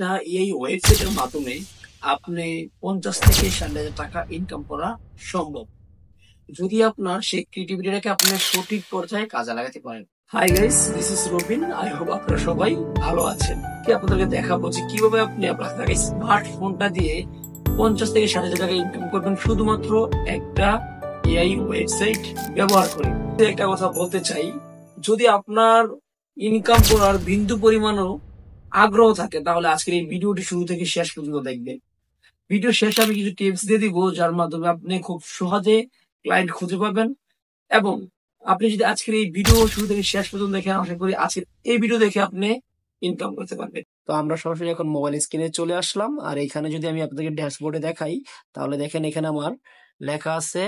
একটা এই ওয়েবসাইটের মাধ্যমে আপনি 50 থেকে 60 হাজার টাকা ইনকাম করা সম্ভব যদি আপনার সেই ক্রিয়েটিভিটিটাকে আপনি সঠিক পর্যায়ে কাজে লাগাতে পারেন। Hi guys, this is Robin. I hope আপনারা সবাই ভালো আছেন। কি আপনাদেরকে দেখাবো যে কিভাবে আপনি আপনার স্মার্টফোনটা দিয়ে 50 থেকে 60 হাজার টাকা ইনকাম করবেন শুধুমাত্র একটা এআই ওয়েবসাইট ব্যবহার করে। একটা কথা বলতে চাই, যদি আপনার ইনকাম করার বিন্দু পরিমাণও আগ্রহ থাকে তাহলে আজকের এই ভিডিওটি শুরু থেকে শেষ পর্যন্ত দেখবেন। ভিডিও শেষে আমি কিছু টিপস দিয়ে দিব যার মাধ্যমে আপনি খুব সহজে ক্লায়েন্ট খুঁজে পাবেন এবং আপনি যদি আজকের এই ভিডিও শুরু থেকে শেষ পর্যন্ত দেখেন, আশা করি আজকের এই ভিডিও দেখে আপনি ইনকাম করতে পারবেন। তো আমরা সরাসরি এখন মোবাইল স্ক্রিনে চলে আসলাম, আর এখানে যদি আমি আপনাদেরকে ড্যাশবোর্ডে দেখাই তাহলে দেখেন এখানে আমার লেখা আছে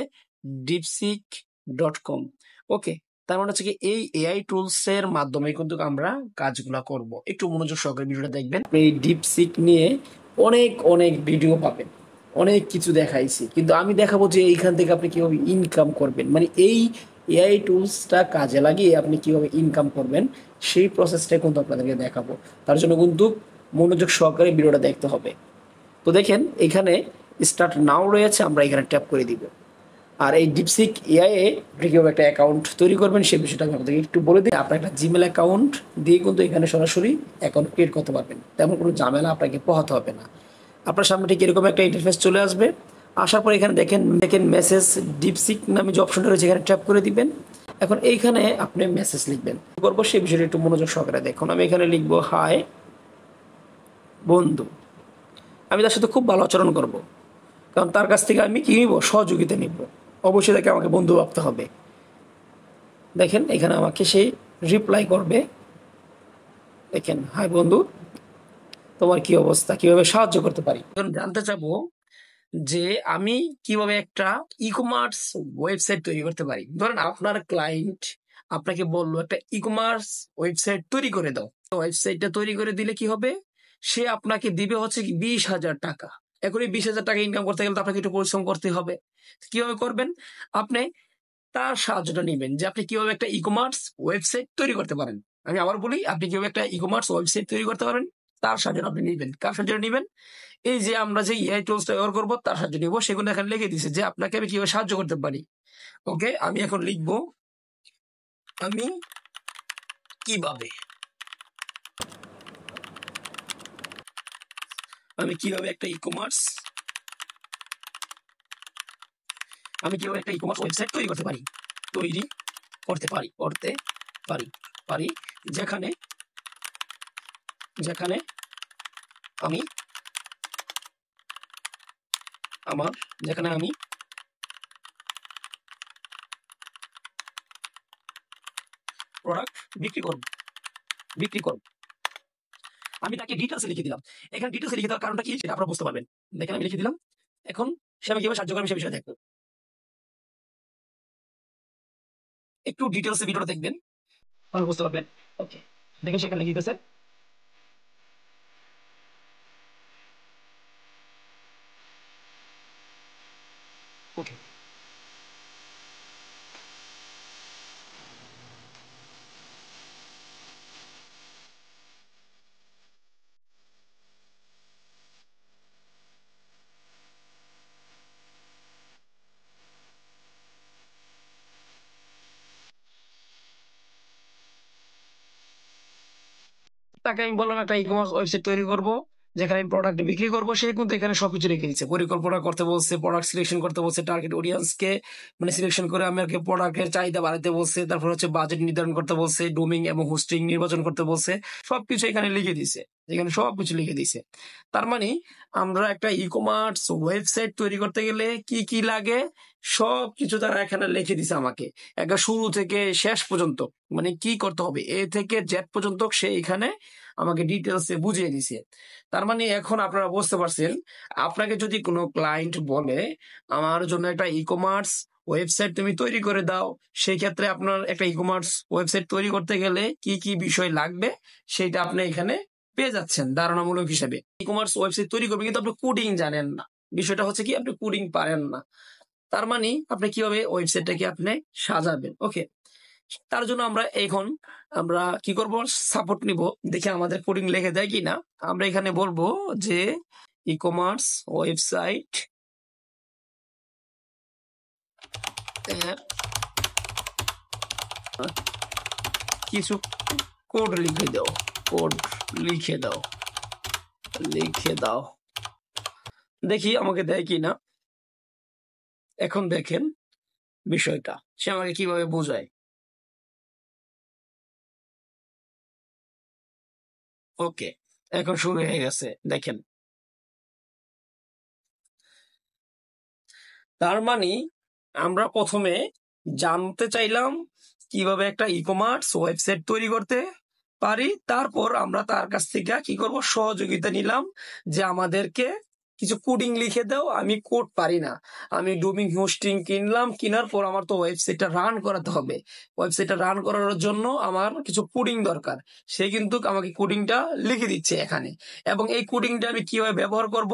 deepseek.com। ওকে, তার মানে হচ্ছে কি এই এআই টুলস এর মাধ্যমে কিন্তু আমরা কাজগুলা করব। একটু মনোযোগ সহকারে ভিডিওটা দেখবেন। এই ডিপসিক নিয়ে অনেক অনেক ভিডিও পাবেন, অনেক কিছু দেখাইছি, কিন্তু আমি দেখাবো যে এইখান থেকে আপনি কিভাবে ইনকাম করবেন, মানে এই এআই টুলসটা কাজে লাগিয়ে আপনি কিভাবে ইনকাম করবেন সেই প্রসেসটাই কিন্তু আপনাদেরকে দেখাবো। তার জন্য কিন্তু মনোযোগ সহকারে ভিডিওটা দেখতে হবে। তো দেখেন এখানে স্টার্ট নাও রয়েছে, আমরা এখানে ট্যাপ করে দিব। আর এই ডিপসিক এআই এ আপনি কীভাবে একটা অ্যাকাউন্ট তৈরি করবেন সেই বিষয়টা আমি আপনাদেরকে একটু বলে দিই। আপনার একটা জিমেল অ্যাকাউন্ট দিয়ে কিন্তু এখানে সরাসরি অ্যাকাউন্ট ক্রিয়েট করতে পারবেন, তেমন কোনো ঝামেলা আপনাকে পোহাতে হবে না। আপনার সামনে ঠিক এরকম একটা ইন্টারফেস চলে আসবে। আসার পর এখানে দেখেন মেসেজ ডিপসিক নামে যে অপশনটা রয়েছে এখানে ট্যাপ করে দিবেন। এখন এইখানে আপনি মেসেজ লিখবেন, করবো সেই বিষয়টা একটু মনোযোগ সহকারে দেখুন। আমি এখানে লিখবো হাই বন্ধু। আমি তার সাথে খুব ভালো আচরণ করব, কারণ তার কাছ থেকে আমি কি নিব, সহযোগিতা নিব। অবশ্যই তাকে আমাকে বন্ধু ভাবতে হবে। দেখেন এখানে আমাকে সে রিপ্লাই করবে, দেখেন হাই বন্ধু, তোমার কি অবস্থা, কিভাবে সাহায্য করতে পারি। এখন জানতে চাবো যে আমি কিভাবে একটা ই কমার্স ওয়েবসাইট তৈরি করতে পারি। ধরেন আপনার ক্লায়েন্ট আপনাকে বললো একটা ই কমার্স ওয়েবসাইট তৈরি করে দাও। ওয়েবসাইটটা তৈরি করে দিলে কি হবে, সে আপনাকে দিবে হচ্ছে কি 20,000 টাকা। এখন এই 20,000 টাকা ইনকাম করতে গেলে তো আপনাকে একটু পরিশ্রম করতে হবে। কিভাবে করবেন, আপনি তার সাহায্যটা নেবেন যে আপনি কিভাবে একটা ই কমার্স ওয়েবসাইট তৈরি করতে পারেন। আমি আবার বলি, আপনি কিভাবে একটা ই কমার্স ওয়েবসাইট তৈরি করতে পারেন তার সাহায্য আপনি নেবেন। কার সাহায্য নেবেন, এই যে আমরা যে এআই টুলসটা ব্যবহার করবো তার সাহায্য নিব। সেগুলো এখানে লিখে দিছে যে আপনাকে আমি কিভাবে সাহায্য করতে পারি। ওকে, আমি এখন লিখবো আমি কিভাবে একটা ই কমার্স ওয়েবসাইট তৈরি করতে পারি যেখানে আমি প্রোডাক্ট বিক্রি করব। আমি তাকে ডিটেলসে লিখে দিলাম। এখানে ডিটেলসে লিখে দেওয়ার কারণটা কি সেটা আপনারা বুঝতে পারবেন। দেখেন আমি লিখে দিলাম। এখন সে আমি কিভাবে সাহায্য করবে সে বিষয়ে দেখবো। একটু ডিটেলসে ভিডিওটা দেখবেন, তাহলে বুঝতে পারবেন। ওকে, দেখেন সেখানে লিখে গেছে ওকে। তাকে আমি বললাম একটা ই কমার্স ওয়েবসাইট তৈরি করব যেখানে আমি প্রোডাক্ট বিক্রি করবো। সে কিন্তু এখানে সবকিছু রেখে দিচ্ছে, পরিকল্পনা করতে বলছে, প্রোডাক্ট সিলেকশন করতে বলছে, টার্গেট অডিয়েন্সকে মানে সিলেকশন করে আমাকে প্রোডাক্টের চাহিদা বাড়াতে বলছে, তারপর হচ্ছে বাজেট নির্ধারণ করতে বলছে, ডোমিং এবং হোস্টিং নির্বাচন করতে বলছে। সবকিছু এখানে লিখে দিছে, এখানে সবকিছু লিখে দিছে। তার মানে আমরা একটা ই কমার্স ওয়েবসাইট তৈরি করতে গেলে কি কি লাগে সবকিছু তারা এখানে লিখে দিছে আমাকে, একটা শুরু থেকে শেষ পর্যন্ত, মানে কি করতে হবে এ থেকে জেড পর্যন্ত সে এখানে আমাকে ডিটেলসে বুঝিয়ে দিছে। তার মানে এখন আপনারা বুঝতে পারছেন, আপনাকে যদি কোনো ক্লায়েন্ট বলে আমার জন্য একটা ই কমার্স ওয়েবসাইট তুমি তৈরি করে দাও, সেই ক্ষেত্রে আপনার একটা ই কমার্স ওয়েবসাইট তৈরি করতে গেলে কি কি বিষয় লাগবে সেটা আপনি এখানে পেয়ে যাচ্ছেন ধারণামূলক হিসেবে। ই কমার্স ওয়েবসাইট তৈরি করবেন কিন্তু আপনি কোডিং জানেন না, বিষয়টা হচ্ছে কি আপনি কোডিং পারেন না। তার মানে আপনি কিভাবে ওয়েবসাইটটাকে আপনি সাজাবেন। ওকে, তার জন্য আমরা কি করব, সাপোর্ট নিব, দেখি আমাদের কোডিং লিখে দেয় কিনা। আমরা এখানে বলবো যে ই কমার্স ওয়েবসাইট কিছু কোড লিখে দাও, কোড লিখে দাও, লিখে দাও, দেখি আমাকে দেয় কিনা। এখন দেখেন বিষয়টা, সে আমাকে কিভাবে বোঝায়। ওকে, এখন শুরু হয়ে গেছে, দেখেন। তার মানে আমরা প্রথমে জানতে চাইলাম কিভাবে একটা ই কমার্স ওয়েবসাইট তৈরি করতে পারি, তারপর আমরা তার কাছ থেকে কি করব, সহযোগিতা নিলাম যে আমাদেরকে কিছু কোডিং লিখে দাও। আমি কোড পারি না, আমি ডোমিন হোস্টিং কিনলাম, কেনার পর আমার তো ওয়েবসাইটটা রান করাতে হবে। ওয়েবসাইটটা রান করার জন্য আমার কিছু কোডিং দরকার, সে কিন্তু আমাকে কোডিংটা লিখে দিচ্ছে এখানে, এবং এই কোডিংটা আমি কিভাবে ব্যবহার করব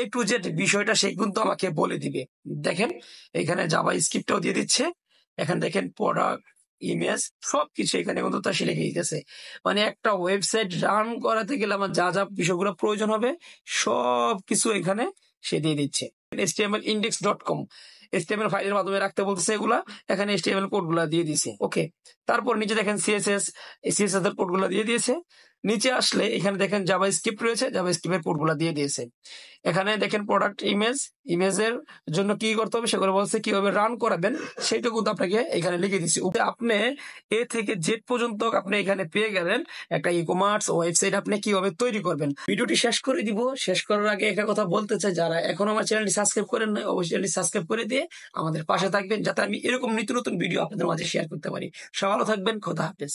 এ টু জেড বিষয়টা সে কিন্তু আমাকে বলে দিবে। দেখেন এখানে জাভা স্ক্রিপ্টটাও দিয়ে দিচ্ছে, এখানে দেখেন প্রোডাক্ট ইমেজ সবকিছু এখানে কিন্তু তা সে লিখে দিতেছে। মানে একটা ওয়েবসাইট রান করাতে গেলে আমার যা যা বিষয়গুলো প্রয়োজন হবে সব কিছু এখানে সে দিয়ে দিচ্ছে। HTML index.com HTML ফাইলের মাধ্যমে রাখতে বলতেছে এগুলা, এখানে HTML কোডগুলা দিয়ে দিয়েছে। ওকে, তারপর নিচে দেখেন CSS এর কোডগুলা দিয়ে দিয়েছে। নিচে আসলে এখানে দেখেন জাভা স্ক্রিপ্ট রয়েছে, জাভা স্ক্রিপ্টের কোডগুলা দিয়ে দিয়েছে। এখানে দেখেন প্রোডাক্ট ইমেজের জন্য কি করতে হবে সেগুলো বলছে, কিভাবে রান করাবেন সেইটুকু আপনাকে এখানে লিখে দিচ্ছি। আপনি এ থেকে জেড পর্যন্ত আপনি এখানে পেয়ে গেলেন একটা ই কমার্স ওয়েবসাইট আপনি কিভাবে তৈরি করবেন। ভিডিওটি শেষ করে দিব, শেষ করার আগে একটা কথা বলতে চাই, যারা এখন আমার চ্যানেলটি সাবস্ক্রাইব করেন না অবশ্যই চ্যানেলটি সাবস্ক্রাইব করে দিয়ে আমাদের পাশে থাকবেন, যাতে আমি এরকম নিত্য নতুন ভিডিও আপনাদের মাঝে শেয়ার করতে পারি। সবাই ভালো থাকবেন, খোদা হাফেজ।